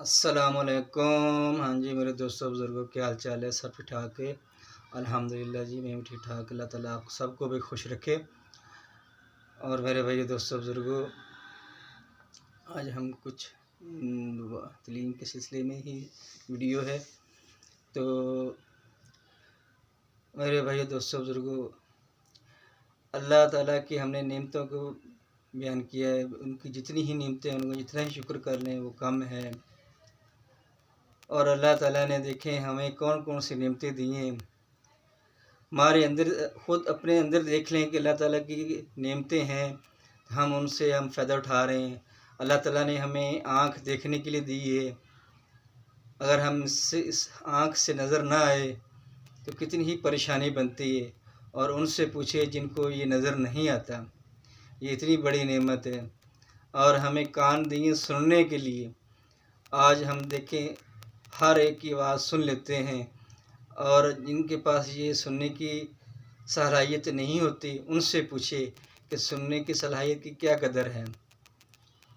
السلام علیکم۔ ہاں جی میرے دوستوں بزرگوں، کیا حال چال ہے؟ سب ٹھیک ٹھاک ہے؟ الحمدللہ جی، میں بھی ٹھیک ٹھاک۔ اللہ تعالیٰ آپ سب کو بھی خوش رکھے۔ اور میرے بھائی دوستوں بزرگوں، آج ہم کچھ تعلیم کے سلسلے میں ہی ویڈیو ہے۔ تو میرے بھائی دوستوں بزرگوں، اللہ تعالیٰ کی ہم نے نعمتوں کو بیان کیا ہے۔ ان کی جتنی ہی نعمتیں ہیں، ان کو جتنا ہی شکر کر لیں وہ کم ہے۔ اور اللہ تعالیٰ نے دیکھیں ہمیں کون کون سی نعمتیں دی ہیں۔ ہمارے اندر خود اپنے اندر دیکھ لیں کہ اللہ تعالیٰ کی نعمتیں ہیں، ہم ان سے فائدہ اٹھا رہے ہیں۔ اللہ تعالیٰ نے ہمیں آنکھ دیکھنے کے لیے دی ہے، اگر ہم اس آنکھ سے نظر نہ آئے تو کتنی ہی پریشانی بنتی ہے۔ اور ان سے پوچھے جن کو یہ نظر نہیں آتا، یہ اتنی بڑی نعمت ہے۔ اور ہمیں کان دیے سننے کے لیے، آج ہم دیکھیں ہر ایک کی آواز سن لیتے ہیں، اور جن کے پاس یہ سننے کی صلاحیت نہیں ہوتی ان سے پوچھے کہ سننے کی صلاحیت کی کیا قدر ہے۔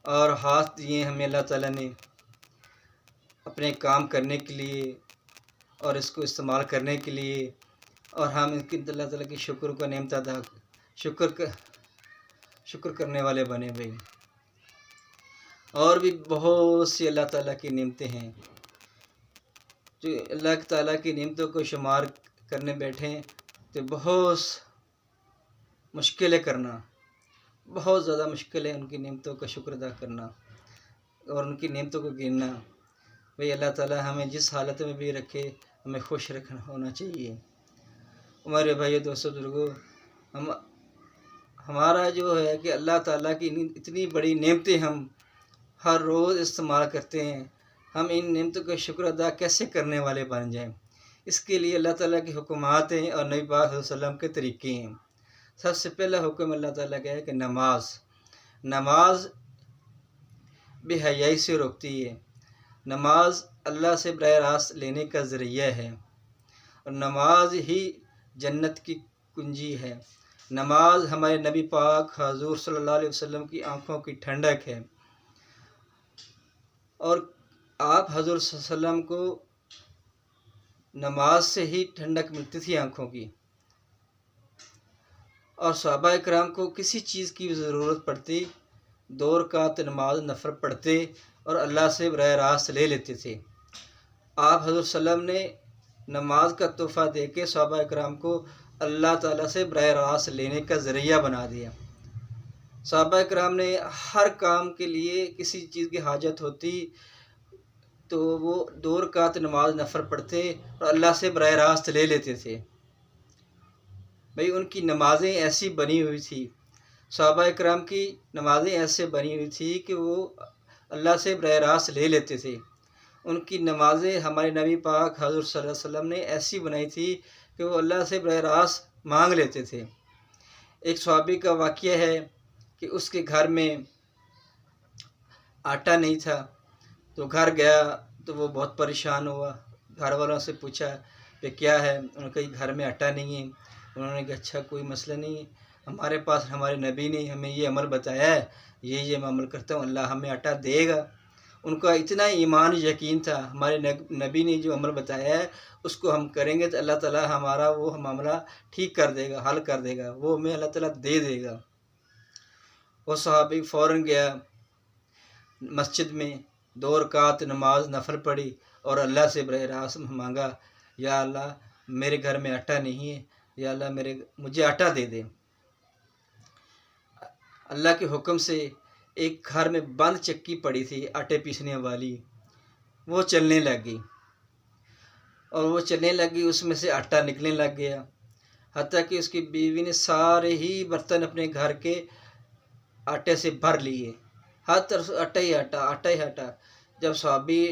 اور ہاتھ دیے ہمیں اللہ تعالیٰ نے اپنے کام کرنے کے لیے اور اس کو استعمال کرنے کے لیے، اور ہم ان کی اللہ تعالیٰ کی شکر کا نعمت ادا شکر کرنے والے بنے بھائی۔ اور بھی بہت سی اللہ تعالیٰ کی نعمتیں ہیں، جو اللہ تعالیٰ کی نعمتوں کو شمار کرنے بیٹھیں تو بہت مشکل ہے کرنا، بہت زیادہ مشکل ہے ان کی نعمتوں کا شکر ادا کرنا اور ان کی نعمتوں کو گننا۔ بھئی اللہ تعالیٰ ہمیں جس حالت میں بھی رکھے، ہمیں خوش رکھنا ہونا چاہیے۔ ہمارے بھائی دوستوں بزرگوں، ہمارا جو ہے کہ اللہ تعالیٰ کی اتنی بڑی نعمتیں ہم ہر روز استعمال کرتے ہیں، ہم ان نعمتوں کا شکر ادا کیسے کرنے والے بن جائیں؟ اس کے لیے اللہ تعالیٰ کی حکمات ہیں اور نبی پاک صلی اللہ علیہ وسلم کے طریقے ہیں۔ سب سے پہلا حکم اللہ تعالیٰ کا ہے کہ نماز بے حیائی سے روکتی ہے۔ نماز اللہ سے براہ راست لینے کا ذریعہ ہے، اور نماز ہی جنت کی کنجی ہے۔ نماز ہمارے نبی پاک حضور صلی اللہ علیہ وسلم کی آنکھوں کی ٹھنڈک ہے، اور آپ حضور صلی اللہ علیہ وسلم کو نماز سے ہی ٹھنڈک ملتی تھی آنکھوں کی، اور صحابہ کرام کو کسی چیز کی ضرورت پڑتی 2 رکعت نماز نفل پڑھتے اور اللہ سے براہ راست لے لیتے تھے۔ آپ حضور صلی اللہ علیہ وسلم نے نماز کا تحفہ دے کے صحابہ کرام کو اللہ تعالیٰ سے براہ راست لینے کا ذریعہ بنا دیا۔ صحابہ کرام نے ہر کام کے لیے کسی چیز کی حاجت ہوتی تو وہ 2 رکعت نماز نفل پڑھتے اور اللہ سے براہ راست لے لیتے تھے۔ بھئی ان کی نمازیں ایسی بنی ہوئی تھی، صحابہ کرام کی نمازیں ایسے بنی ہوئی تھی کہ وہ اللہ سے براہ راست لے لیتے تھے۔ ان کی نمازیں ہمارے نبی پاک حضور صلی اللہ علیہ وسلم نے ایسی بنائی تھی کہ وہ اللہ سے براہ راست مانگ لیتے تھے۔ ایک صحابی کا واقعہ ہے کہ اس کے گھر میں آٹا نہیں تھا، تو گھر گیا تو وہ بہت پریشان ہوا، گھر والوں سے پوچھا کہ کیا ہے؟ انہوں نے کہا گھر میں آٹا نہیں ہے۔ انہوں نے کہا اچھا کوئی مسئلہ نہیں ہے، ہمارے پاس ہمارے نبی نے ہمیں یہ عمل بتایا ہے، یہ میں عمل کرتا ہوں، اللہ ہمیں آٹا دے گا۔ ان کا اتنا ایمان یقین تھا، ہمارے نبی نے جو عمل بتایا ہے اس کو ہم کریں گے تو اللہ تعالیٰ ہمارا وہ معاملہ ٹھیک کر دے گا، حل کر دے گا، وہ ہمیں اللہ تعالیٰ دے دے گا۔ وہ صحابی فوراً گیا مسجد میں، 2 رکعت نماز نفل پڑھی اور اللہ سے براہ راست مانگا، یا اللہ میرے گھر میں آٹا نہیں ہے، یا اللہ مجھے آٹا دے دے۔ اللہ کے حکم سے ایک گھر میں بند چکی پڑی تھی آٹے پیسنے والی، وہ چلنے لگ گئی، اور وہ چلنے لگی، اس میں سے آٹا نکلنے لگ گیا، حتیٰ کہ اس کی بیوی نے سارے ہی برتن اپنے گھر کے آٹے سے بھر لیے، ہر طرف آٹا ہی آٹا، آٹا ہی آٹا۔ جب صحابی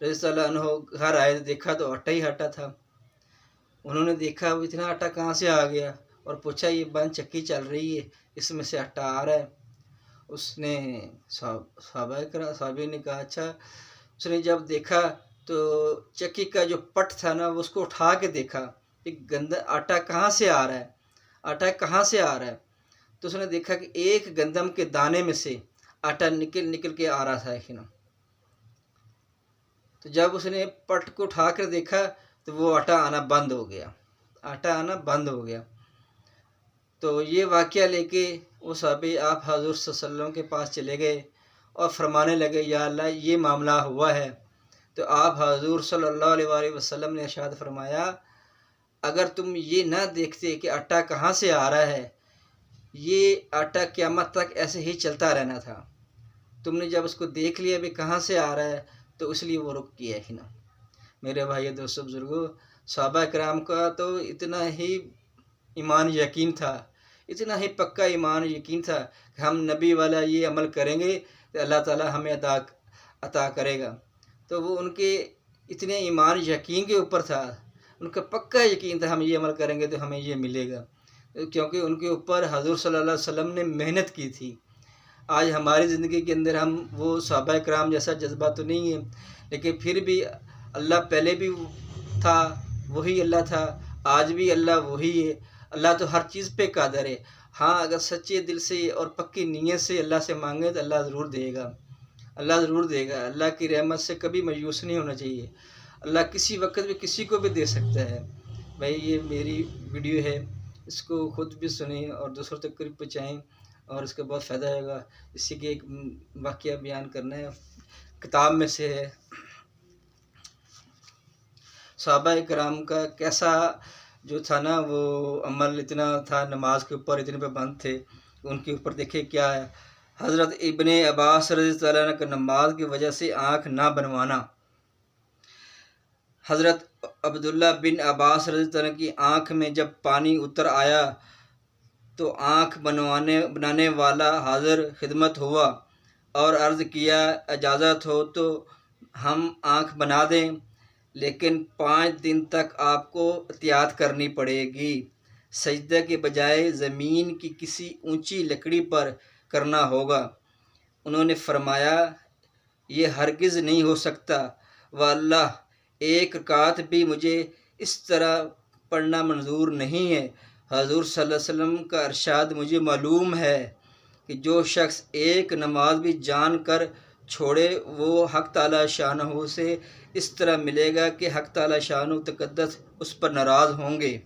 رضی اللہ عنہ گھر آئے دیکھا تو آٹا ہی آٹا تھا۔ انہوں نے دیکھا وہ اتنا آٹا کہاں سے آ گیا، اور پوچھا یہ بند چکی چل رہی ہے، اس میں سے آٹا آ رہا ہے۔ اس نے صحابی نے کہا اچھا۔ اس نے جب دیکھا تو چکی کا جو پٹ تھا نا، وہ اس کو اٹھا کے دیکھا کہ گندا آٹا کہاں سے آ رہا ہے، آٹا کہاں سے آ رہا ہے۔ تو اس نے دیکھا کہ ایک گندم کے دانے میں سے آٹا نکل کے آ رہا تھا۔ تو جب اس نے پٹ کو اٹھا کر دیکھا تو وہ آٹا آنا بند ہو گیا، آٹا آنا بند ہو گیا۔ تو یہ واقعہ لے کے وہ صحابی آپ حضور صلی اللہ علیہ وسلم کے پاس چلے گئے اور فرمانے لگے یا اللہ یہ معاملہ ہوا ہے۔ تو آپ حضور صلی اللہ علیہ وآلہ وسلم نے ارشاد فرمایا اگر تم یہ نہ دیکھتے کہ آٹا کہاں سے آ رہا ہے، یہ آٹا قیامت تک ایسے ہی چلتا رہنا تھا، تم نے جب اس کو دیکھ لیا بھی کہاں سے آ رہا ہے تو اس لیے وہ رک گیا ہی نہ۔ میرے بھائی دوستو بزرگوں، صحابہ کرام کا تو اتنا ہی ایمان یقین تھا، اتنا ہی پکا ایمان یقین تھا کہ ہم نبی والا یہ عمل کریں گے تو اللہ تعالی ہمیں عطا کرے گا۔ تو وہ ان کے اتنے ایمان یقین کے اوپر تھا، ان کا پکا یقین تھا ہم یہ عمل کریں گے تو ہمیں یہ ملے گا، کیونکہ ان کے اوپر حضور صلی اللہ علیہ وسلم نے محنت کی تھی۔ آج ہماری زندگی کے اندر ہم وہ صحابہ کرام جیسا جذبہ تو نہیں ہے، لیکن پھر بھی اللہ پہلے بھی تھا، وہی اللہ تھا، آج بھی اللہ وہی ہے۔ اللہ تو ہر چیز پہ قادر ہے۔ ہاں اگر سچے دل سے اور پکی نیت سے اللہ سے مانگے تو اللہ ضرور دے گا، اللہ ضرور دے گا۔ اللہ کی رحمت سے کبھی مایوس نہیں ہونا چاہیے، اللہ کسی وقت بھی کسی کو بھی دے سکتا ہے۔ بھائی یہ میری ویڈیو ہے، اس کو خود بھی سنیں اور دوسروں تک قریب پہنچائیں اور اس کا بہت فائدہ ہوگا۔ اسی کے ایک واقعہ بیان کرنا ہے، کتاب میں سے ہے۔ صحابہ کرام کا کیسا جو تھا نا وہ عمل اتنا تھا، نماز کے اوپر اتنے پابند تھے، ان کے اوپر دیکھے کیا ہے۔ حضرت ابن عباس رضی اللہ عنہ کا نماز کی وجہ سے آنکھ نہ بنوانا۔ حضرت عبداللہ بن عباس رضی اللہ عنہ کی آنکھ میں جب پانی اتر آیا تو آنکھ بنانے والا حاضر خدمت ہوا اور عرض کیا اجازت ہو تو ہم آنکھ بنا دیں، لیکن 5 دن تک آپ کو احتیاط کرنی پڑے گی، سجدہ کے بجائے زمین کی کسی اونچی لکڑی پر کرنا ہوگا۔ انہوں نے فرمایا یہ ہرگز نہیں ہو سکتا، واللہ ایک رکعت بھی مجھے اس طرح پڑھنا منظور نہیں ہے۔ حضور صلی اللہ علیہ وسلم کا ارشاد مجھے معلوم ہے کہ جو شخص ایک نماز بھی جان کر چھوڑے وہ حق تعالی شانہ سے اس طرح ملے گا کہ حق تعالی شانہ تقدس اس پر ناراض ہوں گے۔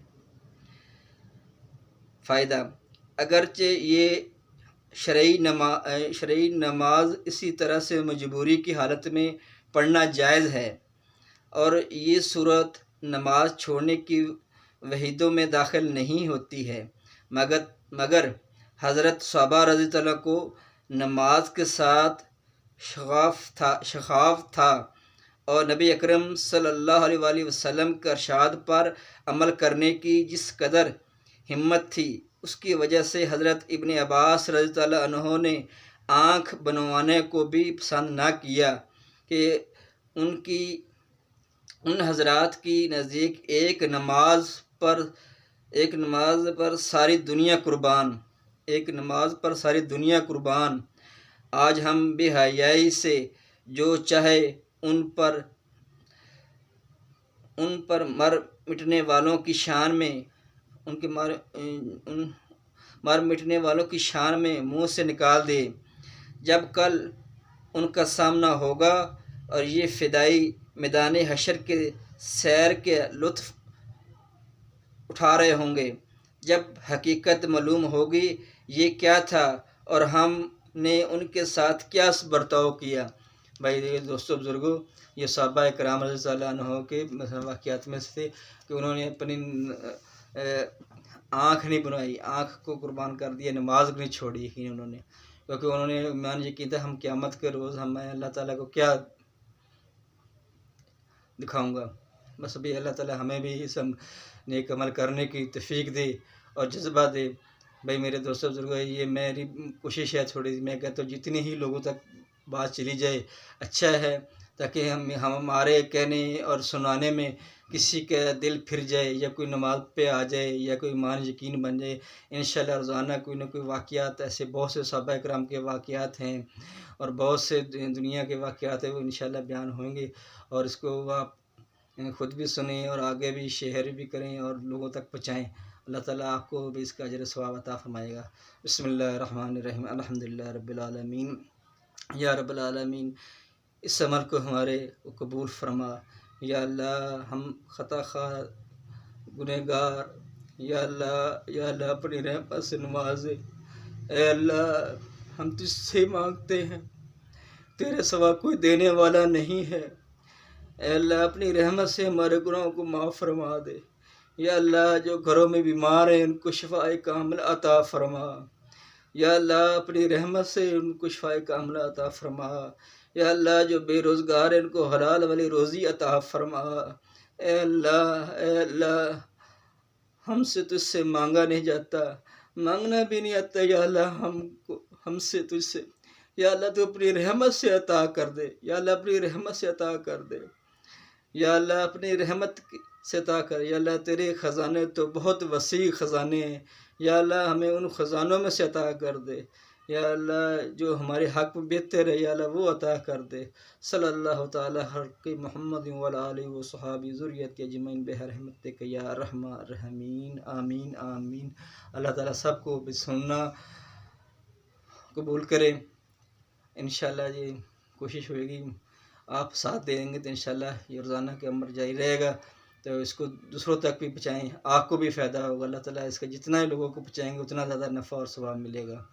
فائدہ: اگرچہ یہ شرعی نماز اسی طرح سے مجبوری کی حالت میں پڑھنا جائز ہے، اور یہ صورت نماز چھوڑنے کی وعیدوں میں داخل نہیں ہوتی ہے، مگر حضرت صحابہ رضی اللہ عنہ کو نماز کے ساتھ شغاف تھا اور نبی اکرم صلی اللہ علیہ وآلہ وسلم کے ارشاد پر عمل کرنے کی جس قدر ہمت تھی، اس کی وجہ سے حضرت ابن عباس رضی اللہ عنہ نے آنکھ بنوانے کو بھی پسند نہ کیا کہ ان حضرات کی نزدیک ایک نماز پر ساری دنیا قربان۔ آج ہم بے حیائی سے جو چاہے ان پر مر مٹنے والوں کی شان میں منہ سے نکال دے، جب کل ان کا سامنا ہوگا اور یہ فدائی میدان حشر کے سیر کے لطف اٹھا رہے ہوں گے، جب حقیقت معلوم ہوگی یہ کیا تھا اور ہم نے ان کے ساتھ کیا برتاؤ کیا۔ بھائی دوستو بزرگوں، یہ صحابہ کرام رضی اللہ عنہ کے واقعات میں سے کہ انہوں نے اپنی آنکھ نہیں بنوائی، آنکھ کو قربان کر دیا، نماز نہیں چھوڑی ہی انہوں نے، کیونکہ انہوں نے ایمان یہ کیا تھا ہم قیامت کے روز ہمیں اللہ تعالیٰ کو کیا دکھاؤں گا۔ بس ابھی اللہ تعالیٰ ہمیں بھی اس نیک عمل کرنے کی توفیق دے اور جذبہ دے۔ بھائی میرے دوستوں بزرگوں، یہ میری کوشش ہے تھوڑی، میں کہتا ہوں جتنی ہی لوگوں تک بات چلی جائے اچھا ہے، تاکہ ہمارے کہنے اور سنانے میں کسی کا دل پھر جائے یا کوئی نماز پہ آ جائے یا کوئی ایمان یقین بن جائے۔ انشاءاللہ روزانہ کوئی نہ کوئی واقعات ایسے بہت سے صحابہ کرام کے واقعات ہیں اور بہت سے دنیا کے واقعات ہیں، وہ انشاءاللہ بیان ہوئیں گے، اور اس کو آپ خود بھی سنیں اور آگے بھی شیئر بھی کریں اور لوگوں تک پہنچائیں۔ اللہ تعالیٰ آپ کو بھی اس کا اجر و ثواب عطا فرمائے گا۔ بسم اللہ الرحمن الرحیم، الحمدللہ رب العالمین، یا رب العالمین۔ اس عمل کو ہمارے قبول فرما۔ یا اللہ ہم خطا خواہ گنہگار، یا اللہ اپنی رحمت سے نوازے۔ اے اللہ ہم تجھ سے مانگتے ہیں، تیرے سوا کوئی دینے والا نہیں ہے۔ اے اللہ اپنی رحمت سے ہمارے گناہوں کو معاف فرما دے۔ یا اللہ جو گھروں میں بیمار ہیں ان کو شفاء کامل عطا فرما۔ یا اللہ اپنی رحمت سے ان کو شفاء کامل عطا فرما۔ یا اللہ جو بے روزگار ہیں ان کو حلال والی روزی عطا فرما۔ اے اللہ ہم سے تجھ سے مانگا نہیں جاتا، مانگنا بھی نہیں آتا، یا اللہ ہم سے تجھ سے، یا اللہ تو اپنی رحمت سے عطا کر دے۔ یا اللہ اپنی رحمت سے عطا کر دے۔ یا اللہ اپنی رحمت سے عطا کر۔ یا اللہ تیرے خزانے تو بہت وسیع خزانے ہیں، یا اللہ ہمیں ان خزانوں میں سے عطا کر دے۔ یا اللہ جو ہمارے حق میں بہتر ہے یا اللہ وہ عطا کر دے۔ صلی اللہ تعالی حق محمد وعلی آلہ و صحابہ ذریت کے اجمعین برحمتک یا ارحم الراحمین۔ آمین آمین۔ اللہ تعالیٰ سب کو بھی سننا قبول کرے۔ انشاءاللہ یہ کوشش ہوئے گی، آپ ساتھ دیں گے تو انشاءاللہ یہ روزانہ کے عمر جاری رہے گا، تو اس کو دوسروں تک بھی پہنچائیں، آپ کو بھی فائدہ ہوگا۔ اللہ تعالیٰ اس کا جتنا ہی لوگوں کو پہنچائیں گے اتنا زیادہ نفع اور ثواب ملے گا۔